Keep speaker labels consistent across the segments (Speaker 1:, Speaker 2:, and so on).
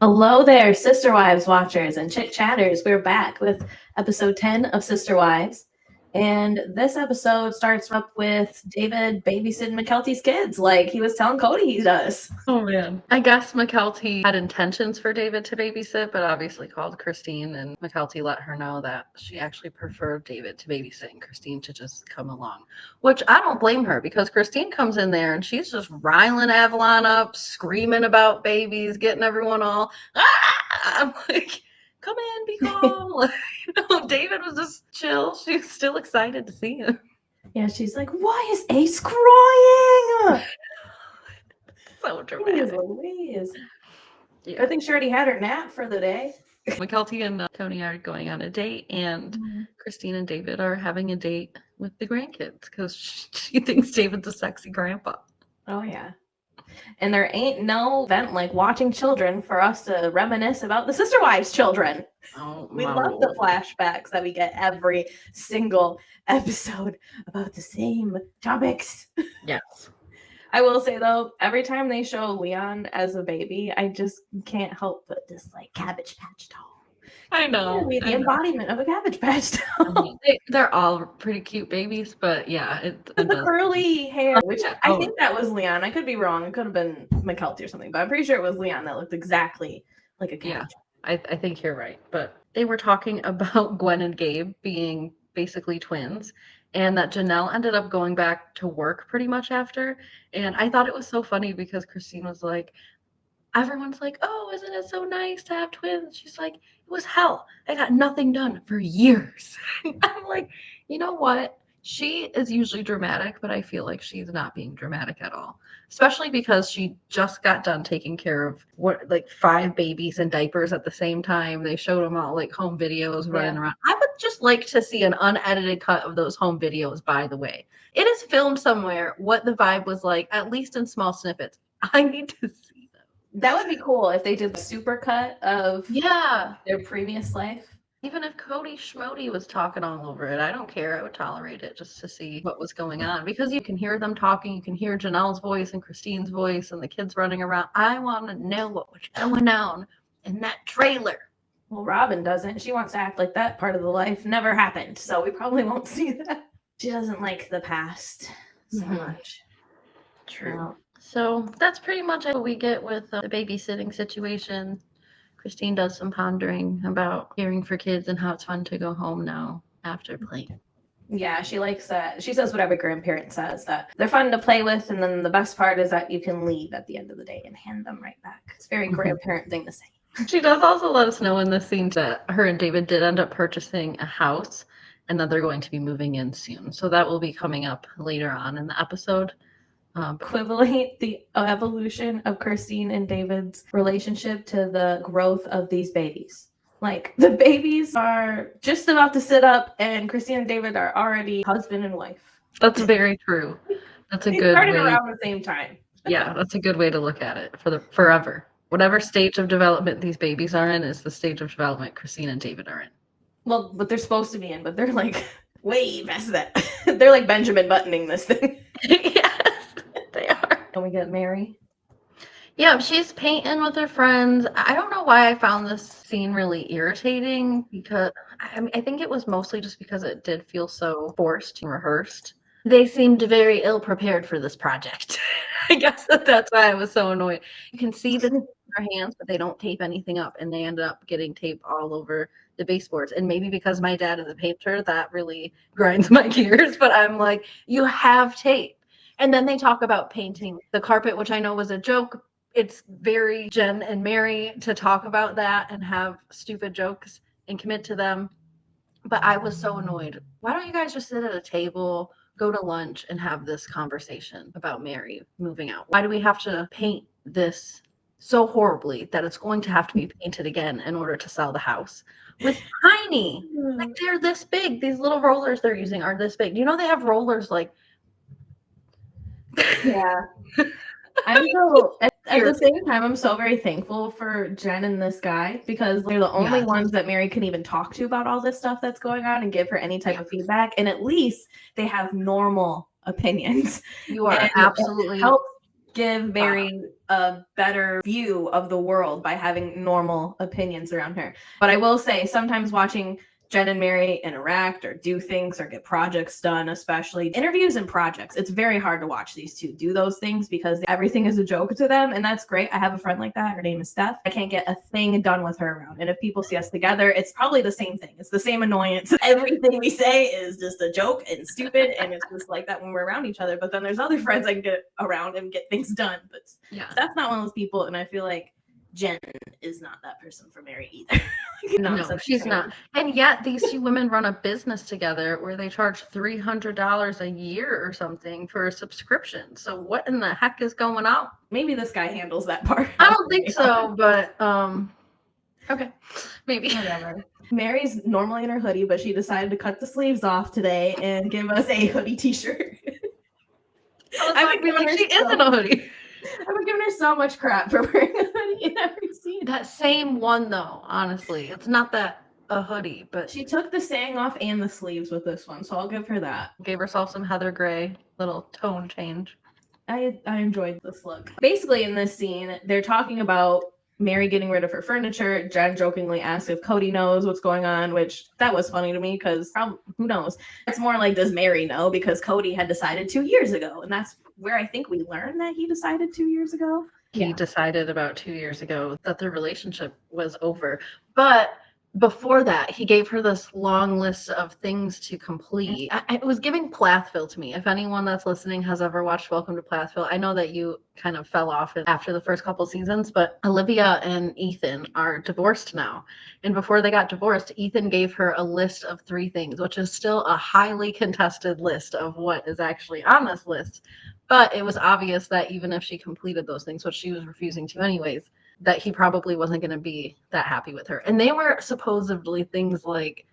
Speaker 1: Hello there, Sister Wives watchers and chit chatters. We're back with episode 10 of Sister Wives. And this episode starts up with David babysitting McKelty's kids like he was telling Cody he does.
Speaker 2: Oh man. I guess McKelty had intentions for David to babysit, but obviously called Christine, and McKelty let her know that she actually preferred David to babysit and Christine to just come along. Which I don't blame her, because Christine comes in there and she's just riling Avalon up, screaming about babies, getting everyone all, I'm like, come in, be calm. David was just chill. She was still excited to see him.
Speaker 1: Yeah, she's like, why is Ace crying?
Speaker 2: So dramatic.
Speaker 1: Yeah. I think she already had her nap for the day.
Speaker 2: McKelty and Tony are going on a date, and Christine and David are having a date with the grandkids because she thinks David's a sexy grandpa.
Speaker 1: Oh, yeah. And there ain't no event like watching children for us to reminisce about the Sister Wives children.
Speaker 2: Oh,
Speaker 1: we love the flashbacks that we get every single episode about the same topics.
Speaker 2: Yes.
Speaker 1: I will say, though, every time they show Leon as a baby, I just can't help but dislike Cabbage Patch Doll.
Speaker 2: I know.
Speaker 1: The embodiment of a Cabbage Patch Doll.
Speaker 2: They're all pretty cute babies, but yeah.
Speaker 1: The curly hair, which I think that was Leon. I could be wrong. It could have been McKelty or something, but I'm pretty sure it was Leon that looked exactly like a cabbage.
Speaker 2: Yeah, I think you're right. But they were talking about Gwen and Gabe being basically twins, and that Janelle ended up going back to work pretty much after. And I thought it was so funny because Christine was like, everyone's like, oh, isn't it so nice to have twins? She's like, it was hell. I got nothing done for years. I'm like, you know what? She is usually dramatic, but I feel like she's not being dramatic at all. Especially because she just got done taking care of 5 babies in diapers at the same time. They showed them all like home videos running around. I would just like to see an unedited cut of those home videos, by the way. It is filmed somewhere what the vibe was like, at least in small snippets. I need to see them.
Speaker 1: That would be cool if they did the super cut of their previous life.
Speaker 2: Even if Cody Schmody was talking all over it, I don't care. I would tolerate it just to see what was going on. Because you can hear them talking. You can hear Janelle's voice and Christine's voice and the kids running around. I want to know what was going on in that trailer.
Speaker 1: Well, Robin doesn't. She wants to act like that part of the life never happened. So we probably won't see that. She doesn't like the past so much.
Speaker 2: True. Well, so that's pretty much what we get with the babysitting situation. Christine does some pondering about caring for kids and how it's fun to go home now after playing.
Speaker 1: Yeah, she likes that. She says what every grandparent says, that they're fun to play with, and then the best part is that you can leave at the end of the day and hand them right back. It's a very grandparent thing to say.
Speaker 2: She does also let us know in this scene that her and David did end up purchasing a house and that they're going to be moving in soon. So that will be coming up later on in the episode.
Speaker 1: Equivalent the evolution of Christine and David's relationship to the growth of these babies. Like, the babies are just about to sit up, and Christine and David are already husband and wife.
Speaker 2: That's very true. That's a good way.
Speaker 1: Started around the same time.
Speaker 2: Yeah, that's a good way to look at it. For the forever. Whatever stage of development these babies are in is the stage of development Christine and David are in.
Speaker 1: Well, but they're supposed to be in, but they're like way past that. They're like Benjamin buttoning this thing.
Speaker 2: Yes, they are.
Speaker 1: And we get Meri.
Speaker 2: Yeah, she's painting with her friends. I don't know why I found this scene really irritating, because I think it was mostly just because it did feel so forced and rehearsed. They seemed very ill prepared for this project. I guess that's why I was so annoyed. You can see the in their hands, but they don't tape anything up, and they ended up getting tape all over the baseboards. And maybe because my dad is a painter, that really grinds my gears. But I'm like, you have tape. And then they talk about painting the carpet, which I know was a joke. It's very Jen and Meri to talk about that and have stupid jokes and commit to them. But I was so annoyed. Why don't you guys just sit at a table, go to lunch, and have this conversation about Meri moving out? Why do we have to paint this so horribly that it's going to have to be painted again in order to sell the house? With tiny, like they're this big. These little rollers they're using are this big. You know they have rollers like.
Speaker 1: Yeah. I'm so at the same time, I'm so very thankful for Jen and this guy, because they're the only ones that Meri can even talk to about all this stuff that's going on and give her any type of feedback. And at least they have normal opinions.
Speaker 2: You are absolutely
Speaker 1: give Meri a better view of the world by having normal opinions around her. But I will say, sometimes watching Jen and Meri interact or do things or get projects done, especially interviews and projects, it's very hard to watch these two do those things because everything is a joke to them, and that's great. I have a friend like that. Her name is Steph. I can't get a thing done with her around, and if people see us together, it's probably the same thing. It's the same annoyance. Everything we say is just a joke and stupid, and it's just like that when we're around each other. But then there's other friends I can get around and get things done, but Steph's not one of those people, and I feel like Jen is not that person for Meri either.
Speaker 2: No, she's not. And yet these two women run a business together where they charge $300 a year or something for a subscription. So what in the heck is going on?
Speaker 1: Maybe this guy handles that part.
Speaker 2: I don't think so, but okay, maybe.
Speaker 1: Whatever. Meri's normally in her hoodie, but she decided to cut the sleeves off today and give us a hoodie t-shirt.
Speaker 2: I've been giving her she is in a hoodie.
Speaker 1: I've been giving her so much crap for wearing a hoodie in every scene.
Speaker 2: That same one, though, honestly. It's not that a hoodie, but...
Speaker 1: She took the saying off and the sleeves with this one, so I'll give her that.
Speaker 2: Gave herself some heather gray, little tone change.
Speaker 1: I enjoyed this look. Basically, in this scene, they're talking about Meri getting rid of her furniture. Jen jokingly asks if Cody knows what's going on, which that was funny to me because who knows? It's more like, does Meri know? Because Cody had decided 2 years ago, and that's where I think we learned that he decided 2 years ago.
Speaker 2: He decided about 2 years ago that their relationship was over. But before that, he gave her this long list of things to complete. It was giving Plathville to me. If anyone that's listening has ever watched Welcome to Plathville, I know that you kind of fell off after the first couple seasons, but Olivia and Ethan are divorced now. And before they got divorced, Ethan gave her a list of 3 things, which is still a highly contested list of what is actually on this list. But it was obvious that even if she completed those things, which she was refusing to anyways, that he probably wasn't going to be that happy with her. And they were supposedly things like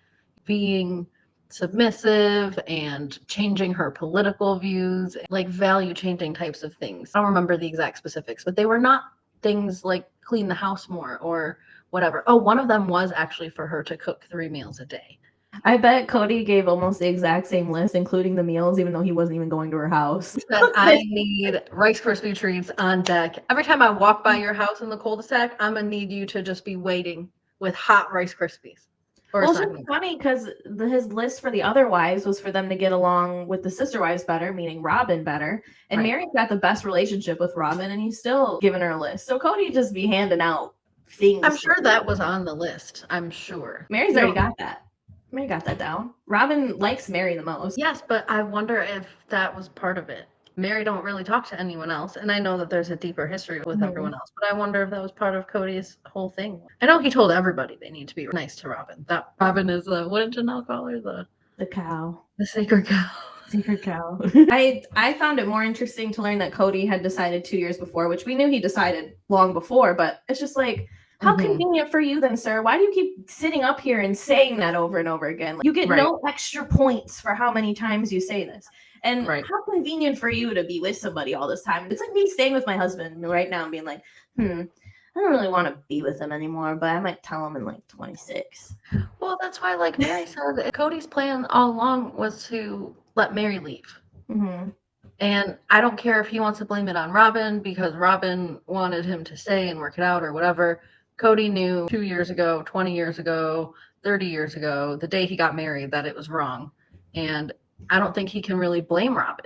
Speaker 2: being submissive and changing her political views, like value changing types of things. I don't remember the exact specifics, but they were not things like clean the house more or whatever. Oh, one of them was actually for her to cook 3 meals a day.
Speaker 1: I bet Cody gave almost the exact same list, including the meals, even though he wasn't even going to her house.
Speaker 2: He said, I need Rice Krispie treats on deck. Every time I walk by your house in the cul-de-sac, I'm going to need you to just be waiting with hot Rice Krispies.
Speaker 1: Well, it's funny because his list for the other wives was for them to get along with the SisterWives better, meaning Robin better. And Meri's got the best relationship with Robin, and he's still giving her a list. So Cody just be handing out things.
Speaker 2: I'm sure that was on the list. I'm sure.
Speaker 1: Meri's already got that. Meri got that down. Robin likes Meri the most.
Speaker 2: Yes, but I wonder if that was part of it. Meri don't really talk to anyone else, and I know that there's a deeper history with everyone else, but I wonder if that was part of Cody's whole thing. I know he told everybody they need to be nice to Robin. That Robin is what did Janelle call her?
Speaker 1: The cow.
Speaker 2: The sacred cow.
Speaker 1: Sacred cow. I found it more interesting to learn that Cody had decided 2 years before, which we knew he decided long before, but it's just like, how convenient for you then, sir? Why do you keep sitting up here and saying that over and over again? Like, you get no extra points for how many times you say this. And how convenient for you to be with somebody all this time. It's like me staying with my husband right now and being like, I don't really want to be with him anymore, but I might tell him in like 26.
Speaker 2: Well, that's why, like Meri said, Cody's plan all along was to let Meri leave. And I don't care if he wants to blame it on Robin because Robin wanted him to stay and work it out or whatever. Cody knew 2 years ago, 20 years ago, 30 years ago, the day he got married, that it was wrong. And I don't think he can really blame Robin.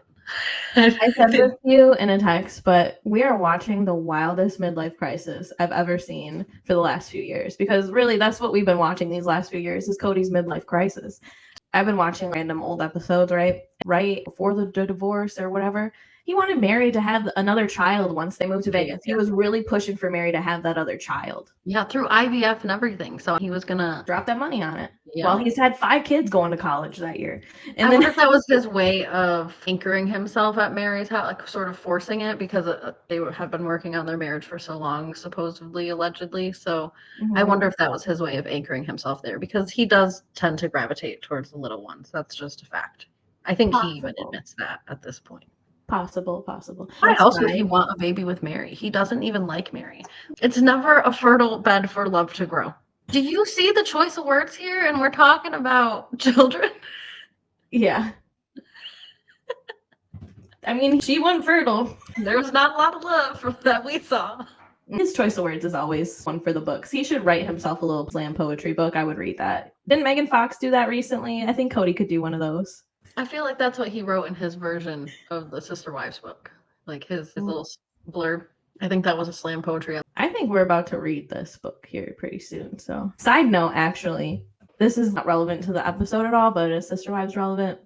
Speaker 1: I said this to you in a text, but we are watching the wildest midlife crisis I've ever seen for the last few years. Because really, that's what we've been watching these last few years is Cody's midlife crisis. I've been watching random old episodes, right before the divorce or whatever. He wanted Meri to have another child once they moved to Vegas. He was really pushing for Meri to have that other child.
Speaker 2: Yeah, through IVF and everything. So he was going to
Speaker 1: drop that money on it. Yeah. Well, he's had 5 kids going to college that year.
Speaker 2: And I wonder if that was his way of anchoring himself at Meri's house, like sort of forcing it because they have been working on their marriage for so long, supposedly, allegedly. So I wonder if that was his way of anchoring himself there because he does tend to gravitate towards the little ones. That's just a fact. I think he even admits that at this point.
Speaker 1: Possible.
Speaker 2: Why else would he want a baby with Meri? He doesn't even like Meri. It's never a fertile bed for love to grow. Do you see the choice of words here? And we're talking about children?
Speaker 1: Yeah. I mean, she wasn't fertile.
Speaker 2: There was not a lot of love that we saw.
Speaker 1: His choice of words is always one for the books. He should write himself a little slam poetry book. I would read that. Didn't Megan Fox do that recently? I think Cody could do one of those.
Speaker 2: I feel like that's what he wrote in his version of the SisterWives book. Like his little blurb. I think that was a slam poetry.
Speaker 1: I think we're about to read this book here pretty soon. So, side note, actually, this is not relevant to the episode at all, but is SisterWives relevant?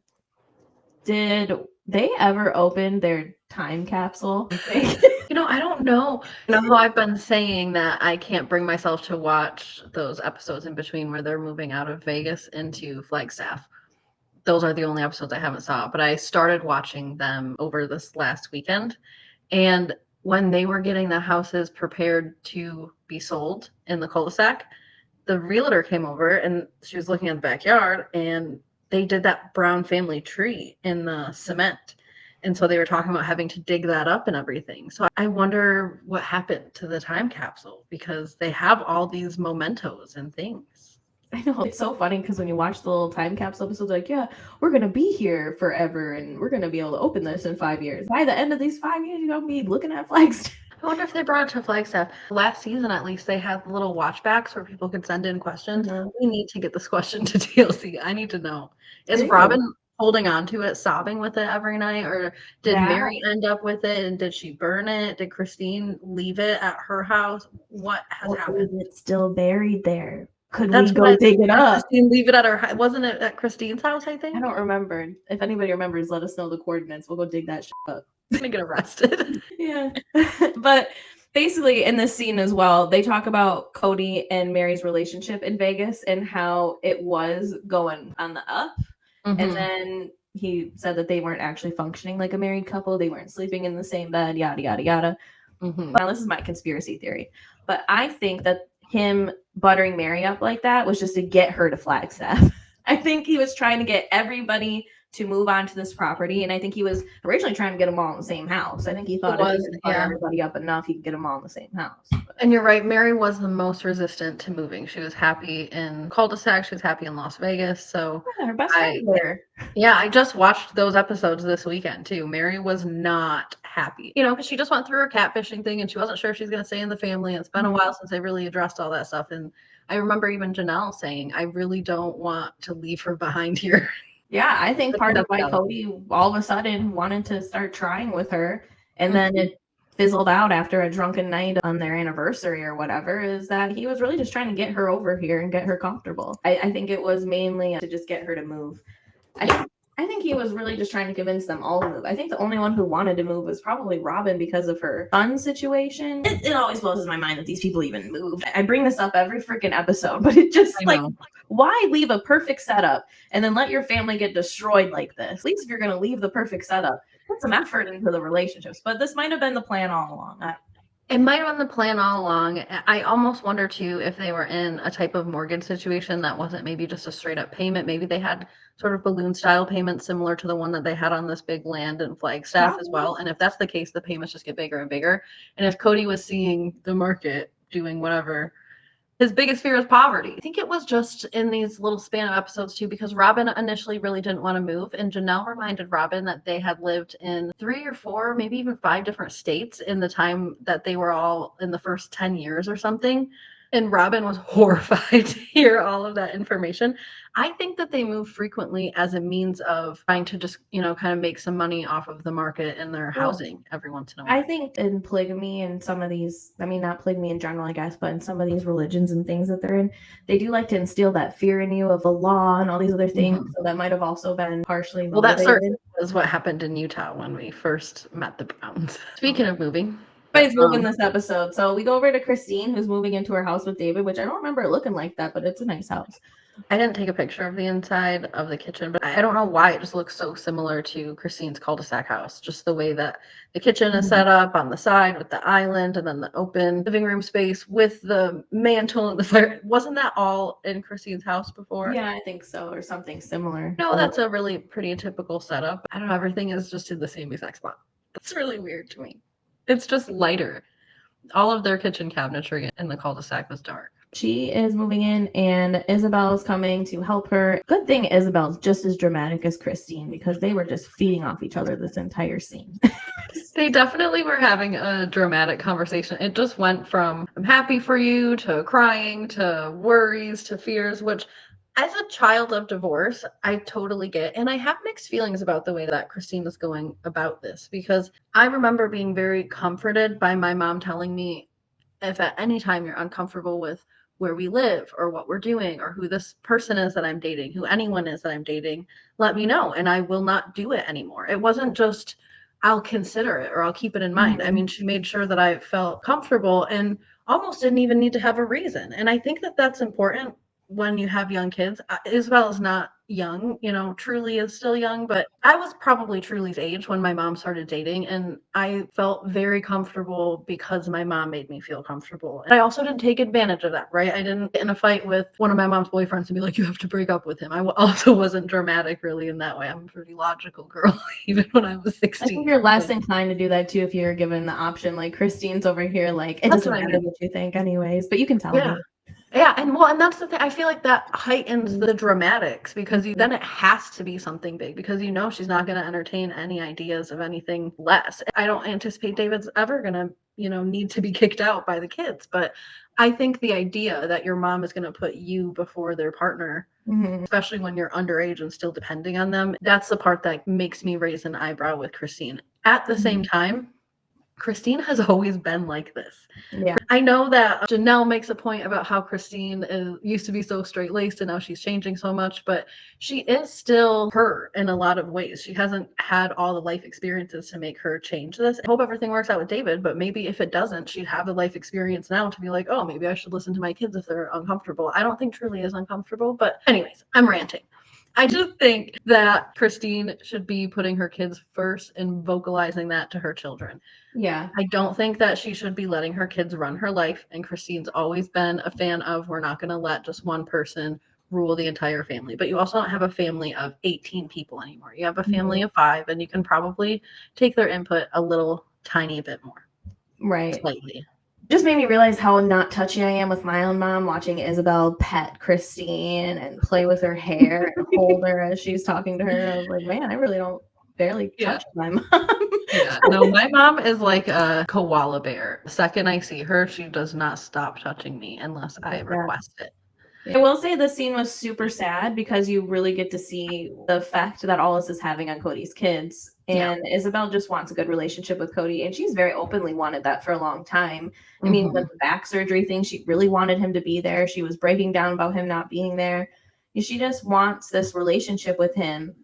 Speaker 1: Did they ever open their time capsule?
Speaker 2: I don't know. How I've been saying that I can't bring myself to watch those episodes in between where they're moving out of Vegas into Flagstaff. Those are the only episodes I haven't saw, but I started watching them over this last weekend. And when they were getting the houses prepared to be sold in the cul-de-sac, the realtor came over and she was looking at the backyard and they did that brown family tree in the cement. And so they were talking about having to dig that up and everything. So I wonder what happened to the time capsule because they have all these mementos and things.
Speaker 1: I know. It's so funny because when you watch the little time capsule episodes, like, yeah, we're going to be here forever and we're going to be able to open this in 5 years. By the end of these 5 years, you're going to be looking at Flagstaff.
Speaker 2: I wonder if they brought it to Flagstaff. Last season, at least, they had little watchbacks where people could send in questions. Mm-hmm. We need to get this question to TLC. I need to know. Is Robin holding on to it, sobbing with it every night? Or did Meri end up with it? And did she burn it? Did Christine leave it at her house? What has happened?
Speaker 1: Is it still buried there? Could we go dig it up?
Speaker 2: Christine leave it at her. Wasn't it at Christine's house, I think?
Speaker 1: I don't remember. If anybody remembers, let us know the coordinates. We'll go dig that shit up.
Speaker 2: I'm going to get arrested.
Speaker 1: Yeah. But basically in this scene as well, they talk about Cody and Meri's relationship in Vegas and how it was going on the up. Mm-hmm. And then he said that they weren't actually functioning like a married couple. They weren't sleeping in the same bed, yada, yada, yada. Mm-hmm. Now, this is my conspiracy theory. But I think that him buttering Meri up like that was just to get her to Flagstaff. I think he was trying to get everybody to move on to this property. And I think he was originally trying to get them all in the same house. I think he thought if he could butter everybody up enough, he could get them all in the same house. But.
Speaker 2: And you're right. Meri was the most resistant to moving. She was happy in cul-de-sac. She was happy in Las Vegas. So
Speaker 1: her best friend there.
Speaker 2: Yeah, I just watched those episodes this weekend too. Meri was not happy, because she just went through her catfishing thing and she wasn't sure if she's going to stay in the family. It's been a while since they really addressed all that stuff. And I remember even Janelle saying, I really don't want to leave her behind here.
Speaker 1: Yeah, I think part of why Cody all of a sudden wanted to start trying with her and then it fizzled out after a drunken night on their anniversary or whatever is that he was really just trying to get her over here and get her comfortable. I think it was mainly to just get her to move. I think he was really just trying to convince them all to move. I think the only one who wanted to move was probably Robin because of her son situation. It always blows my mind that these people even moved. I bring this up every freaking episode, but it just why leave a perfect setup and then let your family get destroyed like this? At least if you're going to leave the perfect setup, put some effort into the relationships. But this might have been the plan all along.
Speaker 2: It might have been the plan all along. I almost wonder, too, if they were in a type of mortgage situation that wasn't maybe just a straight-up payment. Maybe they had sort of balloon-style payments similar to the one that they had on this big land in Flagstaff as well. And if that's the case, the payments just get bigger and bigger. And if Cody was seeing the market doing whatever, his biggest fear is poverty. I think it was just in these little span of episodes, too, because Robin initially really didn't want to move. And Janelle reminded Robin that they had lived in 3 or 4, maybe even 5 different states in the time that they were all in the first 10 years or something. And Robin was horrified to hear all of that information. I think that they move frequently as a means of trying to just, kind of make some money off of the market and their housing every once in a while.
Speaker 1: I think in polygamy and some of these, not polygamy in general, I guess, but in some of these religions and things that they're in, they do like to instill that fear in you of the law and all these other things. Mm-hmm. So that might have also been partially motivated.
Speaker 2: Well, that certainly was what happened in Utah when we first met the Browns. Speaking of moving.
Speaker 1: Everybody's moving this episode. So we go over to Christine, who's moving into her house with David, which I don't remember it looking like that, but it's a nice house.
Speaker 2: I didn't take a picture of the inside of the kitchen, but I don't know why it just looks so similar to Christine's cul-de-sac house. Just the way that the kitchen is set up on the side with the island and then the open living room space with the mantle and the fire. Wasn't that all in Christine's house before?
Speaker 1: Yeah, I think so, or something similar.
Speaker 2: No, that's a really pretty typical setup. I don't know, everything is just in the same exact spot. That's really weird to me. It's just lighter. All of their kitchen cabinetry in the cul-de-sac was dark.
Speaker 1: She is moving in and Ysabel is coming to help her. Good thing Ysabel's just as dramatic as Christine because they were just feeding off each other this entire scene.
Speaker 2: They definitely were having a dramatic conversation. It just went from I'm happy for you to crying to worries to fears, which as a child of divorce, I totally get. And I have mixed feelings about the way that Christine was going about this because I remember being very comforted by my mom telling me if at any time you're uncomfortable with where we live or what we're doing or who this person is that I'm dating, who anyone is that I'm dating, let me know and I will not do it anymore. It wasn't just I'll consider it or I'll keep it in mind. I mean, she made sure that I felt comfortable and almost didn't even need to have a reason. And I think that that's important when you have young kids. Isabel is not young, Truly is still young, but I was probably Truly's age when my mom started dating, and I felt very comfortable because my mom made me feel comfortable. And I also didn't take advantage of that, right? I didn't get in a fight with one of my mom's boyfriends and be like, you have to break up with him. I also wasn't dramatic really in that way. I'm a pretty logical girl, even when I was 16.
Speaker 1: I think you're less inclined to do that too if you're given the option. Like Christine's over here, like, it doesn't matter what you think anyways, but you can tell me.
Speaker 2: Yeah, and that's the thing. I feel like that heightens the dramatics because then it has to be something big because she's not going to entertain any ideas of anything less. I don't anticipate David's ever going to, need to be kicked out by the kids, but I think the idea that your mom is going to put you before their partner, especially when you're underage and still depending on them, that's the part that makes me raise an eyebrow with Christine. At the same time, Christine has always been like this.
Speaker 1: Yeah.
Speaker 2: I know that Janelle makes a point about how Christine used to be so straight-laced and now she's changing so much, but she is still her in a lot of ways. She hasn't had all the life experiences to make her change this. I hope everything works out with David, but maybe if it doesn't, she'd have the life experience now to be like, oh, maybe I should listen to my kids if they're uncomfortable. I don't think Truly is uncomfortable, but anyways, I'm ranting. I just think that Christine should be putting her kids first and vocalizing that to her children.
Speaker 1: Yeah.
Speaker 2: I don't think that she should be letting her kids run her life. And Christine's always been a fan of we're not going to let just one person rule the entire family. But you also don't have a family of 18 people anymore. You have a family of 5, and you can probably take their input a little tiny bit more.
Speaker 1: Right.
Speaker 2: Slightly.
Speaker 1: Just made me realize how not touchy I am with my own mom, watching Ysabel pet Christine and play with her hair and hold her as she's talking to her. I was like, man, I really don't barely touch my mom.
Speaker 2: Yeah, no, my mom is like a koala bear. The second I see her, she does not stop touching me unless I request it.
Speaker 1: I will say the scene was super sad because you really get to see the effect that all this is having on Cody's kids. And Ysabel just wants a good relationship with Cody, and she's very openly wanted that for a long time. I mean, with the back surgery thing, she really wanted him to be there. She was breaking down about him not being there. She just wants this relationship with him.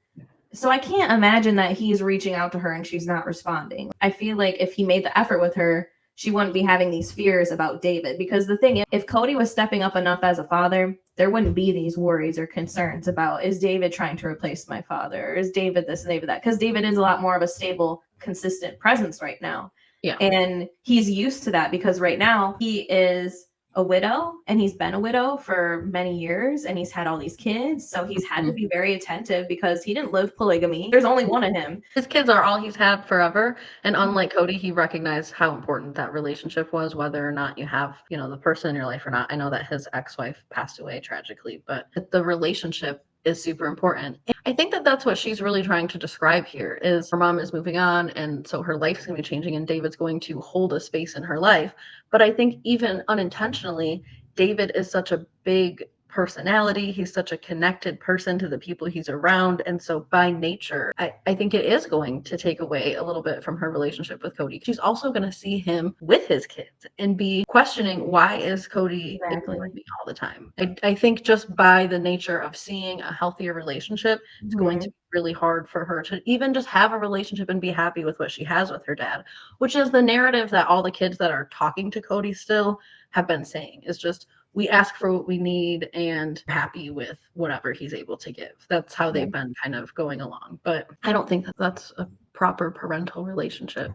Speaker 1: So I can't imagine that he's reaching out to her and she's not responding. I feel like if he made the effort with her, she wouldn't be having these fears about David. Because the thing is, if Cody was stepping up enough as a father, there wouldn't be these worries or concerns about, is David trying to replace my father? Or is David this and David that? Because David is a lot more of a stable, consistent presence right now.
Speaker 2: Yeah.
Speaker 1: And he's used to that because right now he is a widow, and he's been a widow for many years, and he's had all these kids. So he's had to be very attentive because he didn't live polygamy. There's only one of him.
Speaker 2: His kids are all he's had forever. And unlike Cody, he recognized how important that relationship was, whether or not you have, the person in your life or not. I know that his ex-wife passed away tragically, but the relationship is super important. And I think that that's what she's really trying to describe here is her mom is moving on, and so her life's going to be changing, and David's going to hold a space in her life. But I think even unintentionally, David is such a big personality. He's such a connected person to the people he's around. And so by nature, I think it is going to take away a little bit from her relationship with Cody. She's also going to see him with his kids and be questioning, why is Cody ignoring me all the time? I think just by the nature of seeing a healthier relationship, it's going to be really hard for her to even just have a relationship and be happy with what she has with her dad, which is the narrative that all the kids that are talking to Cody still have been saying, is just, we ask for what we need and happy with whatever he's able to give. That's how they've been kind of going along. But I don't think that that's a proper parental relationship.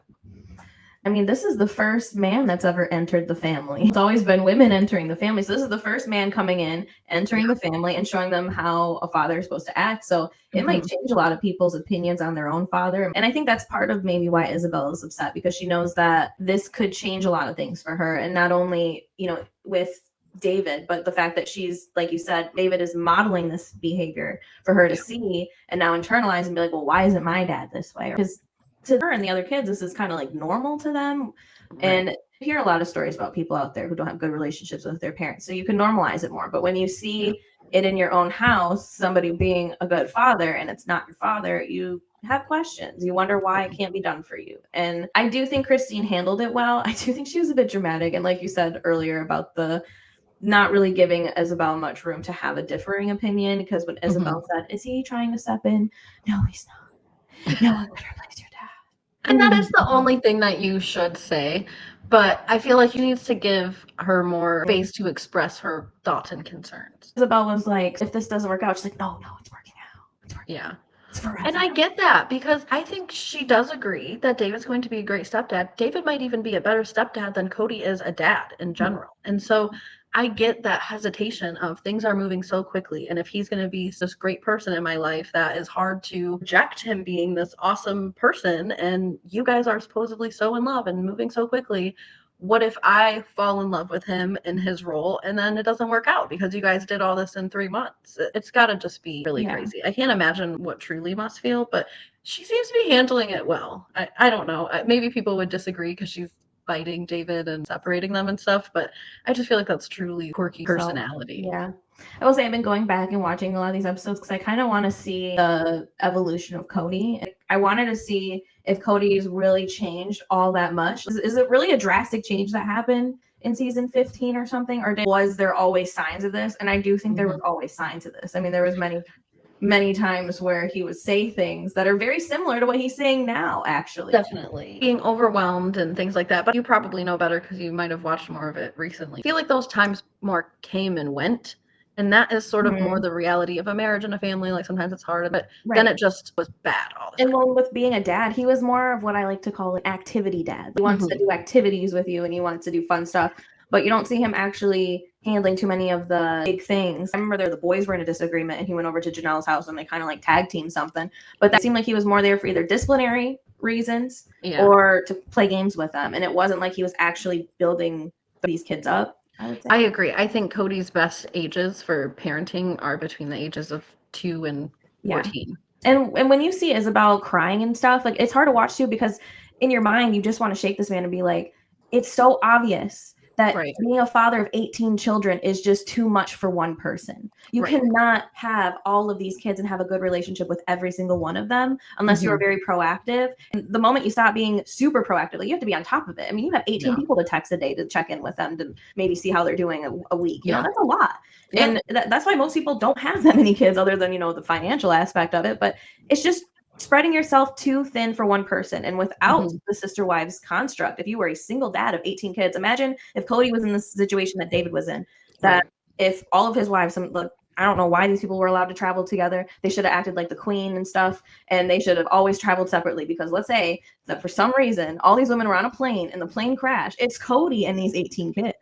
Speaker 1: I mean, this is the first man that's ever entered the family. It's always been women entering the family. So this is the first man coming in, entering the family, and showing them how a father is supposed to act. So it might change a lot of people's opinions on their own father. And I think that's part of maybe why Ysabel is upset, because she knows that this could change a lot of things for her. And not only, with David, but the fact that she's, like you said, David is modeling this behavior for her to see and now internalize and be like, well, why isn't my dad this way? Because to her and the other kids, this is kind of like normal to them. Right. And you hear a lot of stories about people out there who don't have good relationships with their parents. So you can normalize it more. But when you see it in your own house, somebody being a good father and it's not your father, you have questions. You wonder why it can't be done for you. And I do think Christine handled it well. I do think she was a bit dramatic. And like you said earlier about the not really giving Ysabel much room to have a differing opinion, because when Ysabel said, is he trying to step in? No, he's not. No one could replace your dad.
Speaker 2: And that is the only thing that you should say. But I feel like you need to give her more space to express her thoughts and concerns.
Speaker 1: Ysabel was like, if this doesn't work out, she's like, no, it's working out. It's working out.
Speaker 2: And I get that, because I think she does agree that David's going to be a great stepdad. David might even be a better stepdad than Cody is a dad in general. And so I get that hesitation of things are moving so quickly. And if he's going to be this great person in my life, that is hard to reject him being this awesome person. And you guys are supposedly so in love and moving so quickly. What if I fall in love with him in his role and then it doesn't work out because you guys did all this in 3 months? It's got to just be really crazy. I can't imagine what Truly must feel, but she seems to be handling it well. I don't know. Maybe people would disagree because she's fighting David and separating them and stuff, but I just feel like that's Truly quirky personality.
Speaker 1: Yeah. I will say I've been going back and watching a lot of these episodes because I kind of want to see the evolution of Cody. I wanted to see if Cody's really changed all that much. Is it really a drastic change that happened in season 15 or something? Or was there always signs of this? And I do think there was always signs of this. I mean, there was many times where he would say things that are very similar to what he's saying now, actually.
Speaker 2: Definitely. Being overwhelmed and things like that. But you probably know better because you might have watched more of it recently. I feel like those times more came and went. And that is sort of more the reality of a marriage and a family. Like sometimes it's hard, but then it just was bad all the time.
Speaker 1: And well, with being a dad, he was more of what I like to call an activity dad. He wants to do activities with you and he wants to do fun stuff, but you don't see him actually handling too many of the big things. I remember the boys were in a disagreement and he went over to Janelle's house and they kind of like tag team something, but that seemed like he was more there for either disciplinary reasons or to play games with them. And it wasn't like he was actually building these kids up.
Speaker 2: I agree. I think Cody's best ages for parenting are between the ages of 2 and 14.
Speaker 1: And when you see Ysabel crying and stuff, like it's hard to watch too, because in your mind, you just want to shake this man and be like, it's so obvious that being a father of 18 children is just too much for one person. You cannot have all of these kids and have a good relationship with every single one of them unless you're very proactive. And the moment you stop being super proactive, like, you have to be on top of it. I mean, you have 18 people to text a day to check in with them to maybe see how they're doing a week. You know, that's a lot. And that's why most people don't have that many kids, other than, you know, the financial aspect of it. But it's just spreading yourself too thin for one person. And without the SisterWives construct, if you were a single dad of 18 kids, imagine if Cody was in the situation that David was in, that if all of his wives, I don't know why these people were allowed to travel together. They should have acted like the queen and stuff. And they should have always traveled separately, because let's say that for some reason, all these women were on a plane and the plane crashed. It's Cody and these 18 kids.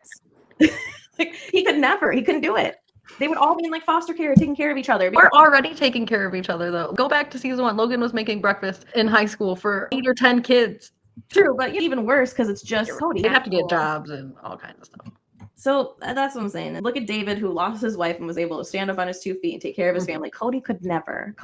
Speaker 1: Like, he couldn't do it. They would all be in like foster care, taking care of each other.
Speaker 2: We're already taking care of each other, though. Go back to season 1. Logan was making breakfast in high school for 8 or 10 kids.
Speaker 1: True, but even worse because it's just Cody.
Speaker 2: They have to get jobs and all kinds of stuff.
Speaker 1: So that's what I'm saying. Look at David, who lost his wife and was able to stand up on his 2 feet and take care of his family. Cody could never.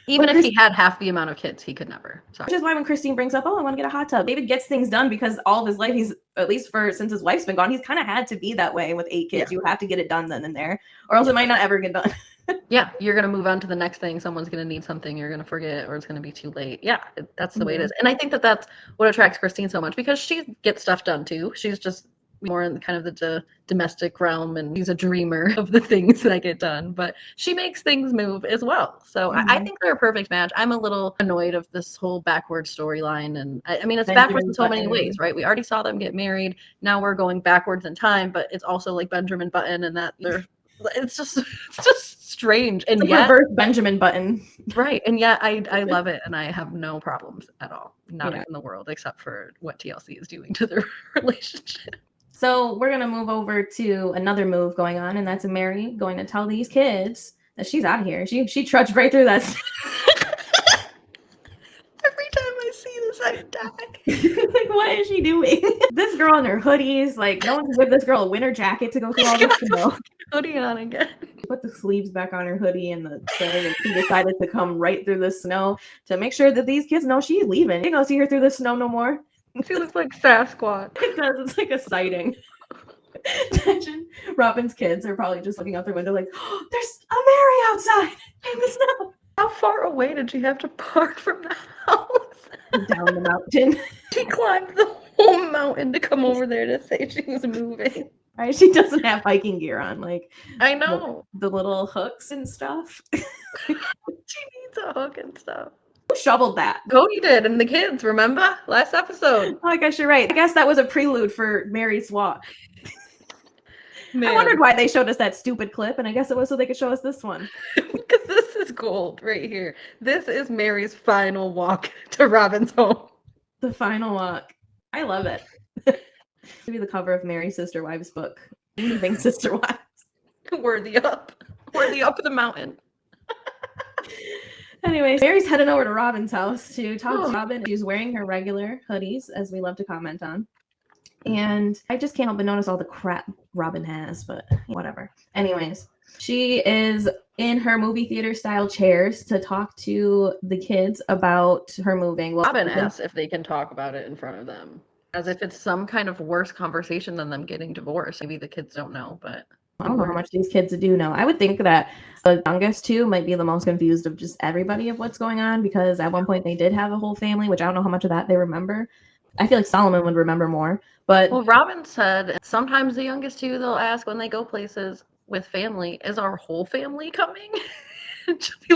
Speaker 2: Even if he had half the amount of kids, he could never. Sorry.
Speaker 1: Which is why when Christine brings up, I want to get a hot tub, David gets things done because all of his life, he's, at least since his wife's been gone, he's kind of had to be that way with 8 kids. You have to get it done then and there, or else it might not ever get done.
Speaker 2: You're going to move on to the next thing. Someone's going to need something. You're going to forget, or it's going to be too late. That's the way it is. And I think that that's what attracts Christine so much, because she gets stuff done too. She's just more in kind of the domestic realm, and she's a dreamer of the things that get done, but she makes things move as well. So I think they're a perfect match. I'm a little annoyed of this whole backward storyline, and I mean, it's backwards in so many ways, right? We already saw them get married. Now we're going backwards in time, but it's also like Benjamin Button, and that it's just strange. And
Speaker 1: it's yet reverse Benjamin Button,
Speaker 2: right? And yet I love it, and I have no problems at all, not in the world, except for what TLC is doing to their relationship.
Speaker 1: So we're going to move over to another move going on, and that's Meri going to tell these kids that she's out of here. She trudged right through that.
Speaker 2: Every time I see this I'd die.
Speaker 1: Like, what is she doing? This girl in her hoodies, like, no one can give this girl a winter jacket to go through all this snow.
Speaker 2: Hoodie on again.
Speaker 1: Put the sleeves back on her hoodie and the thing, and she decided to come right through the snow to make sure that these kids know she's leaving. You ain't gonna see her through the snow no more.
Speaker 2: She looks like Sasquatch.
Speaker 1: It does. It's like a sighting. Imagine Robin's kids are probably just looking out their window like, oh, there's a Meri outside in the snow.
Speaker 2: How far away did she have to park from the house?
Speaker 1: Down the mountain.
Speaker 2: She climbed the whole mountain to come over there to say she was moving.
Speaker 1: Right? She doesn't have hiking gear on, like
Speaker 2: I know.
Speaker 1: the little hooks and stuff.
Speaker 2: She needs a hook and stuff.
Speaker 1: Who shoveled that?
Speaker 2: Cody did, and the kids, remember? Last episode.
Speaker 1: Oh, I guess you're right. I guess that was a prelude for Mary's walk.
Speaker 2: Man.
Speaker 1: I wondered why they showed us that stupid clip, and I guess it was so they could show us this one.
Speaker 2: Because this is gold right here. This is Mary's final walk to Robin's home.
Speaker 1: The final walk. I love it. Maybe the cover of Meri's SisterWives book. Leaving SisterWives.
Speaker 2: Worthy up the mountain.
Speaker 1: Anyways, Mary's heading over to Robin's house to talk to Robin. She's wearing her regular hoodies, as we love to comment on. And I just can't help but notice all the crap Robin has, but whatever. Anyways, she is in her movie theater style chairs to talk to the kids about her moving. Well,
Speaker 2: Robin asks if they can talk about it in front of them. As if it's some kind of worse conversation than them getting divorced. Maybe the kids don't know, but
Speaker 1: I don't know how much these kids do know. I would think that the youngest two might be the most confused of just everybody of what's going on, because at one point they did have a whole family, which I don't know how much of that they remember. I feel like Solomon would remember more. But
Speaker 2: well, Robin said sometimes the youngest two, they'll ask when they go places with family, is our whole family coming?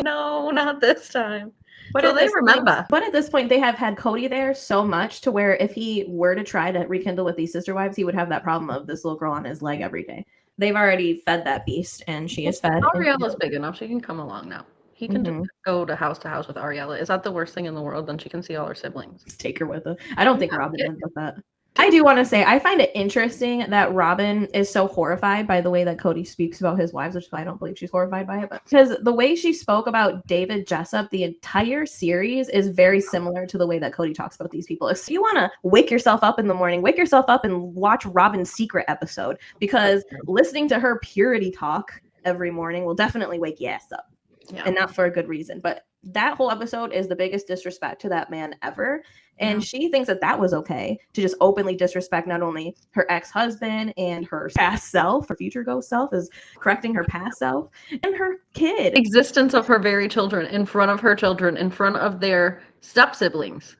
Speaker 2: No, not this time. But so they remember.
Speaker 1: But at this point, they have had Cody there so much to where if he were to try to rekindle with these SisterWives, he would have that problem of this little girl on his leg every day. They've already fed that beast, and she is fed.
Speaker 2: Ariela's big enough. She can come along now. He can just go to house with Ariela. Is that the worst thing in the world? Then she can see all her siblings.
Speaker 1: Just take her with her. I don't think Robin would with that. I do want to say, I find it interesting that Robin is so horrified by the way that Cody speaks about his wives, which is why I don't believe she's horrified by it. But because the way she spoke about David Jessup, the entire series is very similar to the way that Cody talks about these people. If you want to wake yourself up in the morning, wake yourself up and watch Robin's secret episode, because listening to her purity talk every morning will definitely wake your ass up. Yeah. And not for a good reason. But that whole episode is the biggest disrespect to that man ever. And she thinks that that was okay to just openly disrespect not only her ex-husband and her past self, her future ghost self is correcting her past self, and her kid.
Speaker 2: Existence of her very children, in front of her children, in front of their step-siblings.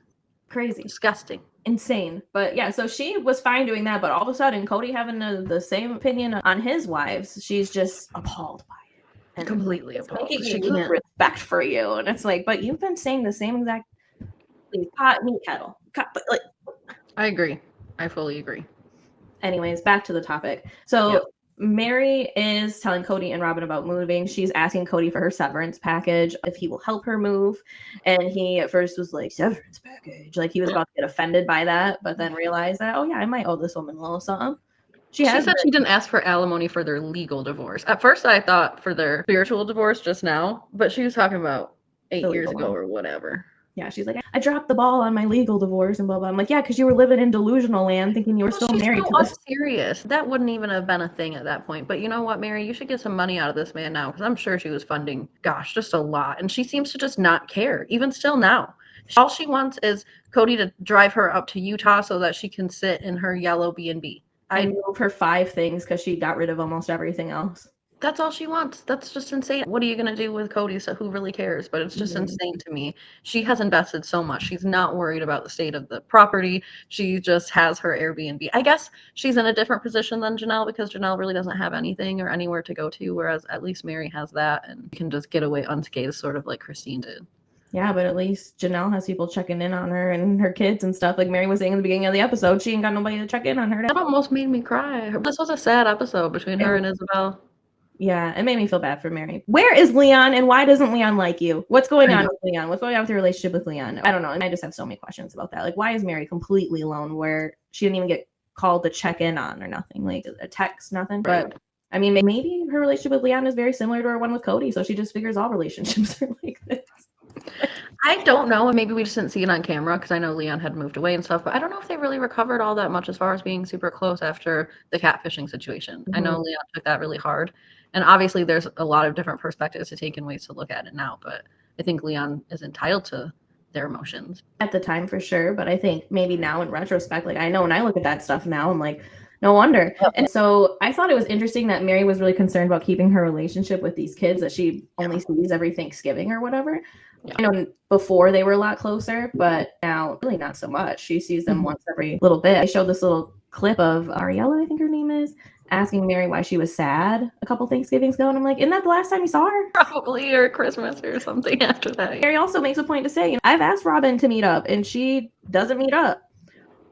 Speaker 1: Crazy.
Speaker 2: Disgusting.
Speaker 1: Insane. But yeah, so she was fine doing that, but all of a sudden, Cody having the same opinion on his wives, she's just appalled by it. And
Speaker 2: completely appalled.
Speaker 1: She can't respect for you. And it's like, but you've been saying the same exact pot, meat, kettle. But like,
Speaker 2: I agree. I fully agree.
Speaker 1: Anyways, back to the topic. So Meri is telling Cody and Robin about moving. She's asking Cody for her severance package, if he will help her move. And he at first was like, severance package. Like he was about to get offended by that, but then realized that, oh yeah, I might owe this woman a little something. She said she didn't ask for alimony for their legal divorce. At first I thought for their spiritual divorce just now, but she was talking about 8 years ago or whatever. Yeah, she's like, I dropped the ball on my legal divorce and blah, blah. I'm like, yeah, because you were living in delusional land thinking you were still married to this. Serious. That wouldn't even have been a thing at that point. But you know what, Meri? You should get some money out of this man now, because I'm sure she was funding, gosh, just a lot. And she seems to just not care, even still now. All she wants is Cody to drive her up to Utah so that she can sit in her yellow B&B. I move her 5 things because she got rid of almost everything else. That's all she wants. That's just insane. What are you going to do with Cody? So who really cares? But it's just insane to me. She has invested so much. She's not worried about the state of the property. She just has her Airbnb. I guess she's in a different position than Janelle, because Janelle really doesn't have anything or anywhere to go to, whereas at least Meri has that and can just get away unscathed, sort of like Christine did. Yeah, but at least Janelle has people checking in on her and her kids and stuff. Like Meri was saying in the beginning of the episode, she ain't got nobody to check in on her. That almost made me cry. This was a sad episode between her and Ysabel. Yeah, it made me feel bad for Meri. Where is Leon, and why doesn't Leon like you? What's going on with Leon? What's going on with your relationship with Leon? I don't know. And I just have so many questions about that. Like, why is Meri completely alone where she didn't even get called to check in on or nothing? Like a text, nothing. But I mean, maybe her relationship with Leon is very similar to her one with Cody. So she just figures all relationships are like this.
Speaker 2: I don't know, and maybe we just didn't see it on camera because I know Leon had moved away and stuff, but I don't know if they really recovered all that much as far as being super close after the catfishing situation. I know Leon took that really hard, and obviously there's a lot of different perspectives to take and ways to look at it now, but I think Leon is entitled to their emotions.
Speaker 1: At the time, for sure, but I think maybe now in retrospect, like I know when I look at that stuff now, I'm like, no wonder.
Speaker 2: Yep.
Speaker 1: And so I thought it was interesting that Meri was really concerned about keeping her relationship with these kids that she only sees every Thanksgiving or whatever.
Speaker 2: Yeah.
Speaker 1: I know before they were a lot closer, but now really not so much. She sees them once every little bit. I showed this little clip of Ariella, I think her name is, asking Meri why she was sad a couple Thanksgivings ago. And I'm like, isn't that the last time you saw her?
Speaker 2: Probably, or Christmas or something after that.
Speaker 1: Meri also makes a point to say, I've asked Robin to meet up and she doesn't meet up.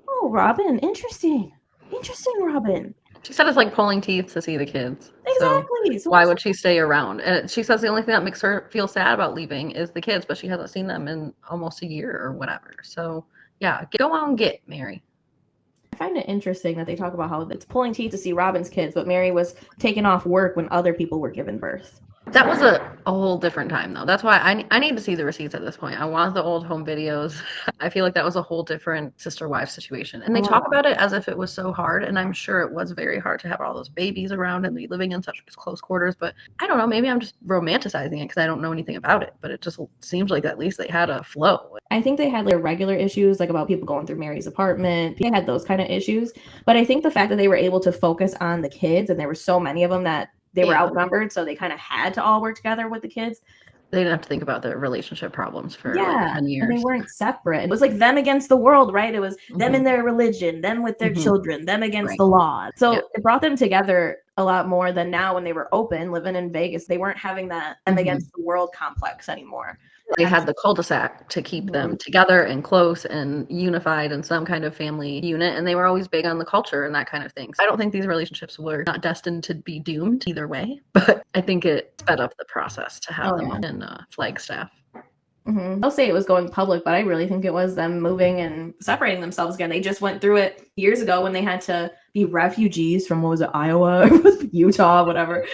Speaker 1: Oh, Robin, interesting. Interesting, Robin.
Speaker 2: She said it's like pulling teeth to see the kids.
Speaker 1: Exactly.
Speaker 2: So why would she stay around? And she says the only thing that makes her feel sad about leaving is the kids, but she hasn't seen them in almost a year or whatever. So yeah, go on, get Meri.
Speaker 1: I find it interesting that they talk about how it's pulling teeth to see Robin's kids, but Meri was taking off work when other people were giving birth.
Speaker 2: That was a whole different time, though. That's why I need to see the receipts at this point. I want the old home videos. I feel like that was a whole different sister-wife situation. And they talk about it as if it was so hard, and I'm sure it was very hard to have all those babies around and be living in such close quarters. But I don't know, maybe I'm just romanticizing it because I don't know anything about it. But it just seems like at least they had a flow.
Speaker 1: I think they had like regular issues, like about people going through Meri's apartment. They had those kind of issues. But I think the fact that they were able to focus on the kids, and there were so many of them that they were outnumbered, so they kind of had to all work together with the kids.
Speaker 2: They didn't have to think about their relationship problems for like 10 years.
Speaker 1: And they weren't separate. It was like them against the world, right? It was them and their religion, them with their children, them against the law. So it brought them together a lot more than now when they were open, living in Vegas. They weren't having that them against the world complex anymore.
Speaker 2: They had the cul-de-sac to keep them together and close and unified in some kind of family unit. And they were always big on the culture and that kind of thing. So I don't think these relationships were not destined to be doomed either way. But I think it sped up the process to have them in Flagstaff.
Speaker 1: They'll say it was going public, but I really think it was them moving and separating themselves again. They just went through it years ago when they had to be refugees from, what was it, Iowa? Utah, whatever.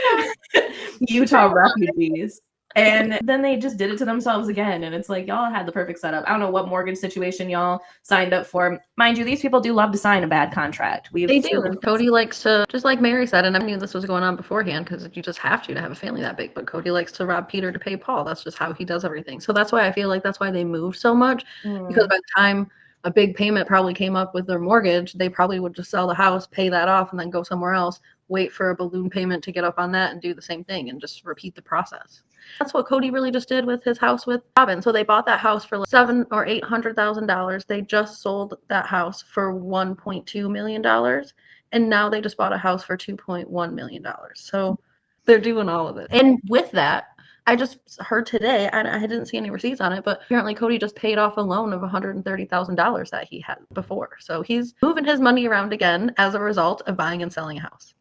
Speaker 1: Utah refugees. And then they just did it to themselves again. And it's like, y'all had the perfect setup. I don't know what mortgage situation y'all signed up for. Mind you, these people do love to sign a bad contract.
Speaker 2: They do. Cody likes to, just like Meri said, and I knew this was going on beforehand because you just have to have a family that big. But Cody likes to rob Peter to pay Paul. That's just how he does everything. So that's why I feel like that's why they moved so much. Because by the time a big payment probably came up with their mortgage, they probably would just sell the house, pay that off, and then go somewhere else, wait for a balloon payment to get up on that and do the same thing and just repeat the process. That's what Cody really just did with his house with Robin. So they bought that house for like $700,000 or $800,000. They just sold that house for $1.2 million. And now they just bought a house for $2.1 million. So they're doing all of it. And with that, I just heard today, I didn't see any receipts on it, but apparently Cody just paid off a loan of $130,000 that he had before. So he's moving his money around again as a result of buying and selling a house.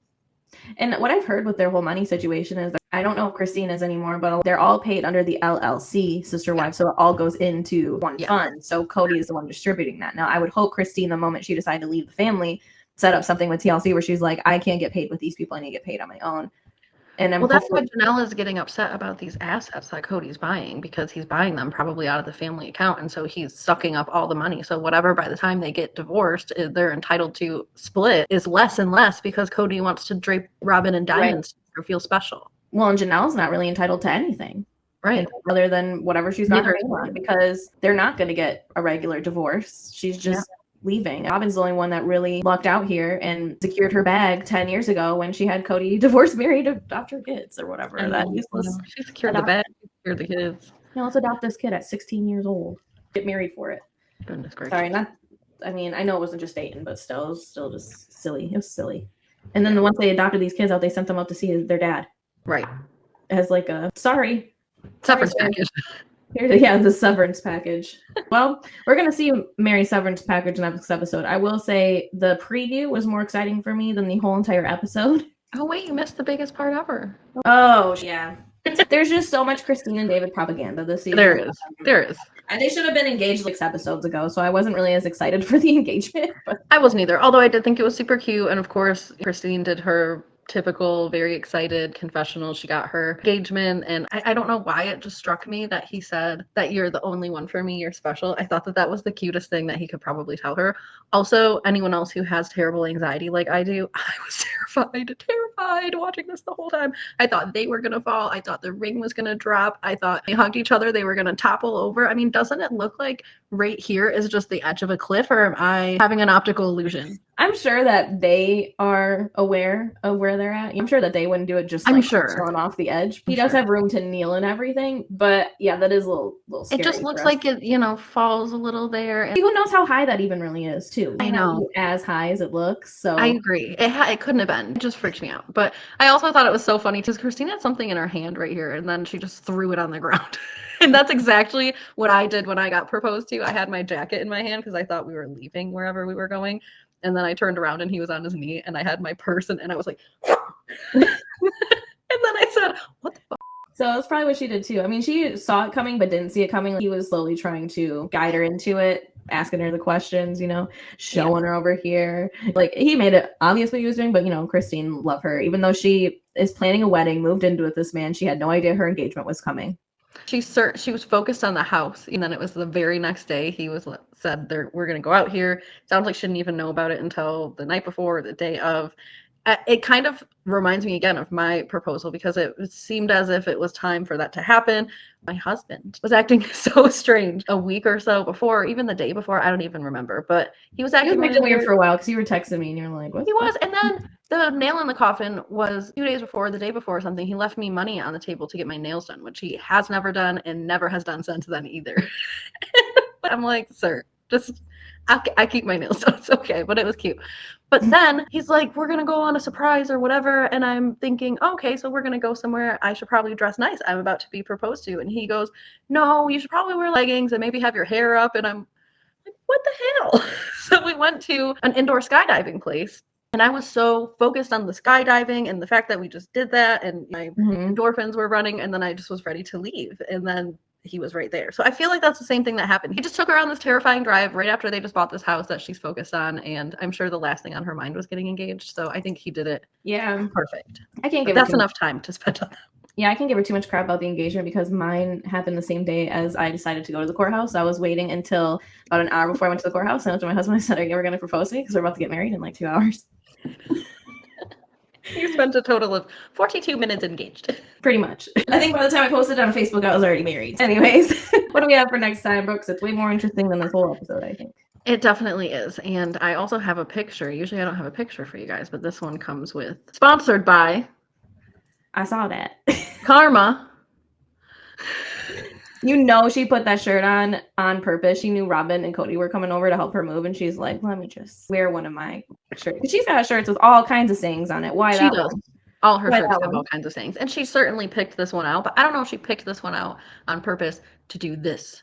Speaker 1: And what I've heard with their whole money situation is, I don't know if Christine is anymore, but they're all paid under the LLC, SisterWives, so it all goes into one fund. So Cody is the one distributing that. Now, I would hope Christine, the moment she decided to leave the family, set up something with TLC where she's like, I can't get paid with these people. I need to get paid on my own. And
Speaker 2: well, that's why Janelle is getting upset about these assets that Cody's buying, because he's buying them probably out of the family account. And so he's sucking up all the money. So whatever by the time they get divorced, they're entitled to split is less and less because Cody wants to drape Robin in diamonds or feel special.
Speaker 1: Well, and Janelle's not really entitled to anything.
Speaker 2: Right.
Speaker 1: Other than whatever she's got her name on, because they're not going to get a regular divorce. She's just leaving. Robin's the only one that really lucked out here and secured her bag 10 years ago when she had Cody divorce Meri to adopt her kids or whatever. That useless.
Speaker 2: She secured the bag, she secured the kids.
Speaker 1: No, let's adopt this kid at 16 years old. Get married for it.
Speaker 2: Goodness gracious.
Speaker 1: Sorry, I mean, I know it wasn't just dating, but still, it was still just silly. It was silly. And then once they adopted these kids out, they sent them out to see their dad.
Speaker 2: Right.
Speaker 1: As like a
Speaker 2: severance package.
Speaker 1: The severance package. Well, we're going to see Meri's severance package in this episode. I will say the preview was more exciting for me than the whole entire episode.
Speaker 2: Oh, wait, you missed the biggest part ever.
Speaker 1: Oh, yeah. There's just so much Christine and David propaganda this season.
Speaker 2: There is.
Speaker 1: And they should have been engaged 6 episodes ago, so I wasn't really as excited for the engagement. But
Speaker 2: I wasn't either, although I did think it was super cute. And of course, Christine did her typical, very excited confessional. She got her engagement, and I don't know why it just struck me that he said that you're the only one for me, you're special. I thought that was the cutest thing that he could probably tell her. Also, anyone else who has terrible anxiety like I do, I was terrified watching this the whole time. I thought they were gonna fall. I thought the ring was gonna drop. I thought they hugged each other, they were gonna topple over. I mean, doesn't it look like right here is just the edge of a cliff, or am I having an optical illusion?
Speaker 1: I'm sure that they are aware of where they're at. I'm sure that they wouldn't do it just like thrown off the edge. He does have room to kneel and everything, but yeah, that is a little scary.
Speaker 2: It just looks like it, you know, falls a little there.
Speaker 1: Who knows how high that even really is, too?
Speaker 2: I know.
Speaker 1: As high as it looks. So
Speaker 2: I agree. It couldn't have been. It just freaked me out. But I also thought it was so funny because Christine had something in her hand right here, and then she just threw it on the ground. And that's exactly what I did when I got proposed to. I had my jacket in my hand because I thought we were leaving wherever we were going. And then I turned around and he was on his knee, and I had my purse, and I was like, and then I said, what the fuck?
Speaker 1: So that's probably what she did too. I mean, she saw it coming, but didn't see it coming. He was slowly trying to guide her into it, asking her the questions, you know, showing her over here. Like, he made it obvious what he was doing, but, you know, Christine loved her. Even though she is planning a wedding, moved into it with this man, she had no idea her engagement was coming.
Speaker 2: She was focused on the house, and then it was the very next day he said we're going to go out here. Sounds like she didn't even know about it until the night before or the day of. It kind of reminds me again of my proposal because it seemed as if it was time for that to happen. My husband was acting so strange a week or so before, even the day before. I don't even remember, but he was acting
Speaker 1: really weird for a while because you were texting me and you're like, what?
Speaker 2: He was, and then the nail in the coffin was 2 days before, the day before or something. He left me money on the table to get my nails done, which he has never done and never has done since then either. But I'm like, sir, just I keep my nails done. It's okay, but it was cute. But then he's like, we're going to go on a surprise or whatever. And I'm thinking, okay, so we're going to go somewhere. I should probably dress nice. I'm about to be proposed to. And he goes, no, you should probably wear leggings and maybe have your hair up. And I'm like, what the hell? So we went to an indoor skydiving place. And I was so focused on the skydiving and the fact that we just did that. And my endorphins were running. And then I just was ready to leave. And then he was right there. So I feel like that's the same thing that happened. He just took her on this terrifying drive right after they just bought this house that she's focused on. And I'm sure the last thing on her mind was getting engaged. So I think he did it perfect.
Speaker 1: I can't give
Speaker 2: that's enough time to spend on that.
Speaker 1: Yeah, I can't give her too much crap about the engagement because mine happened the same day as I decided to go to the courthouse. I was waiting until about an hour before I went to the courthouse. And I went to my husband and I said, are you ever going to propose to me? Because we're about to get married in like 2 hours.
Speaker 2: You spent a total of 42 minutes engaged.
Speaker 1: Pretty much. I think by the time I posted it on Facebook, I was already married. Anyways, what do we have for next time, Brooks? It's way more interesting than this whole episode, I think.
Speaker 2: It definitely is. And I also have a picture. Usually I don't have a picture for you guys, but this one comes with sponsored by.
Speaker 1: I saw that.
Speaker 2: Karma.
Speaker 1: You know she put that shirt on purpose. She knew Robin and Cody were coming over to help her move, and she's like, let me just wear one of my shirts. She's got shirts with all kinds of sayings on it. Why she that does. One?
Speaker 2: All her shirts have all kinds of sayings. And she certainly picked this one out, but I don't know if she picked this one out on purpose to do this.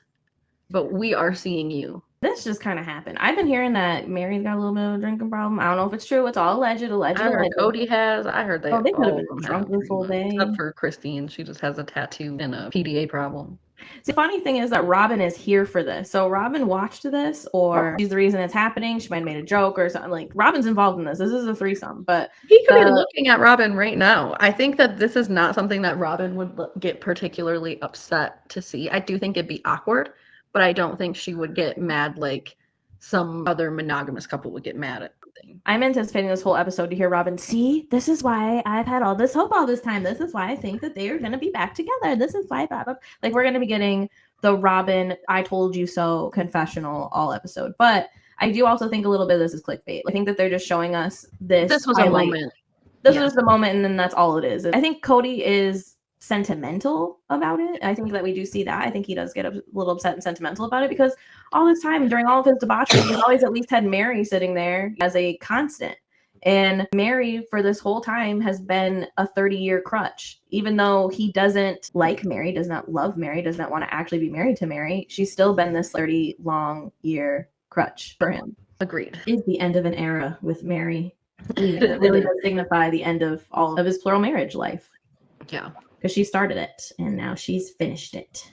Speaker 2: But we are seeing you.
Speaker 1: This just kind of happened. I've been hearing that Meri's got a little bit of a drinking problem. I don't know if it's true. It's all alleged.
Speaker 2: I heard Cody has. I heard they
Speaker 1: could have been drunk this whole day.
Speaker 2: Except for Christine. She just has a tattoo and a PDA problem.
Speaker 1: The funny thing is that Robin is here for this. So Robin watched this, or she's the reason it's happening. She might have made a joke or something. Like, Robin's involved in this. This is a threesome. But
Speaker 2: he could be looking at Robin right now. I think that this is not something that Robin would get particularly upset to see. I do think it'd be awkward, but I don't think she would get mad like some other monogamous couple would get mad at something.
Speaker 1: I'm anticipating this whole episode to hear Robin, see, this is why I've had all this hope all this time. This is why I think that they are going to be back together. This is why, blah, blah. Like, we're going to be getting the Robin, I told you so confessional all episode. But I do also think a little bit of this is clickbait. I think that they're just showing us this.
Speaker 2: This was highlight. A moment.
Speaker 1: This was the moment, and then that's all it is. I think Cody is sentimental about it. I think that we do see that. I think he does get a little upset and sentimental about it because all this time during all of his debauchery, he's always at least had Meri sitting there as a constant. And Meri for this whole time has been a 30-year crutch. Even though he doesn't like Meri, does not love Meri, does not want to actually be married to Meri, she's still been this 30-long-year crutch for him.
Speaker 2: Agreed.
Speaker 1: It's the end of an era with Meri. It really does signify the end of all of his plural marriage life.
Speaker 2: Yeah.
Speaker 1: Because she started it, and now she's finished it.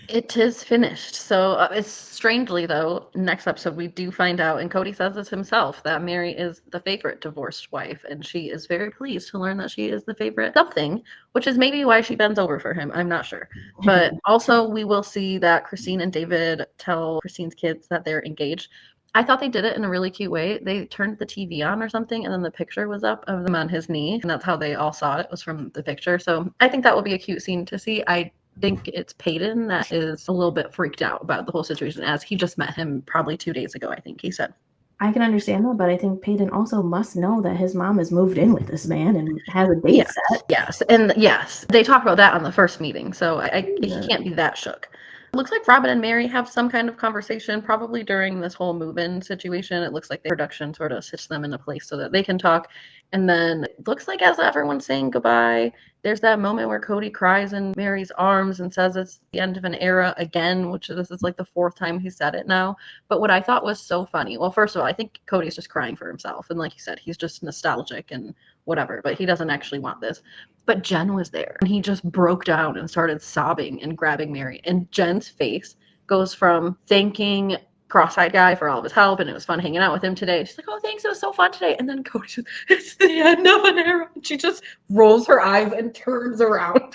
Speaker 2: It is finished. So it's strangely, though, next episode we do find out, and Cody says this himself, that Meri is the favorite divorced wife, and she is very pleased to learn that she is the favorite something, which is maybe why she bends over for him. I'm not sure. But also we will see that Christine and David tell Christine's kids that they're engaged. I thought they did it in a really cute way. They turned the TV on or something, and then the picture was up of them on his knee, and that's how they all saw it, was from the picture. So I think that will be a cute scene to see. I think it's Peyton that is a little bit freaked out about the whole situation, as he just met him probably 2 days ago, I think he said.
Speaker 1: I can understand that, but I think Peyton also must know that his mom has moved in with this man and has a date set.
Speaker 2: Yes, and yes, they talked about that on the first meeting, so he can't be that shook. It looks like Robin and Meri have some kind of conversation, probably during this whole move-in situation. It looks like the production sort of sits them in a place so that they can talk. And then it looks like as everyone's saying goodbye, there's that moment where Cody cries in Meri's arms and says it's the end of an era again, which this is like the 4th time he said it now. But what I thought was so funny, well, first of all, I think Cody's just crying for himself. And like you said, he's just nostalgic and whatever, but he doesn't actually want this. But Jen was there, and he just broke down and started sobbing and grabbing Meri. And Jen's face goes from thanking cross-eyed guy for all of his help, and it was fun hanging out with him today. She's like, oh, thanks, it was so fun today. And then Cody says, it's the end of an era. And she just rolls her eyes and turns around.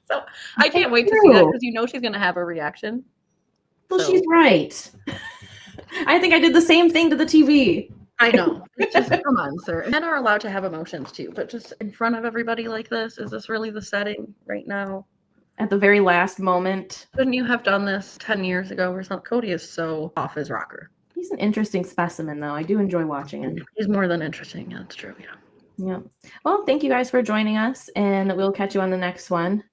Speaker 2: So I can't wait to see that, because you know she's going to have a reaction.
Speaker 1: Well, she's right. I think I did the same thing to the TV.
Speaker 2: I know. It's just, come on, sir. Men are allowed to have emotions too, but just in front of everybody like this, is this really the setting right now?
Speaker 1: At the very last moment.
Speaker 2: Couldn't you have done this 10 years ago or something? Cody is so off his rocker.
Speaker 1: He's an interesting specimen, though. I do enjoy watching him.
Speaker 2: He's more than interesting. Yeah, that's true. Yeah.
Speaker 1: Yeah. Well, thank you guys for joining us, and we'll catch you on the next one.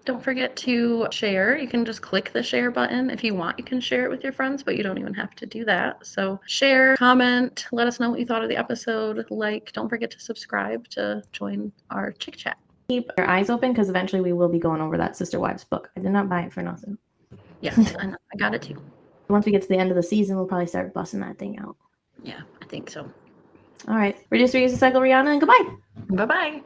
Speaker 2: Don't forget to share. You can just click the share button. If you want, you can share it with your friends, but you don't even have to do that. So share, comment, let us know what you thought of the episode. Don't forget to subscribe to join our Chick Chat.
Speaker 1: Keep your eyes open, because eventually we will be going over that SisterWives book. I did not buy it for nothing.
Speaker 2: Yes, I got it too.
Speaker 1: Once we get to the end of the season, we'll probably start busting that thing out.
Speaker 2: Yeah, I think so.
Speaker 1: All right. Reduce, reuse, recycle, Rihanna, and goodbye.
Speaker 2: Bye-bye.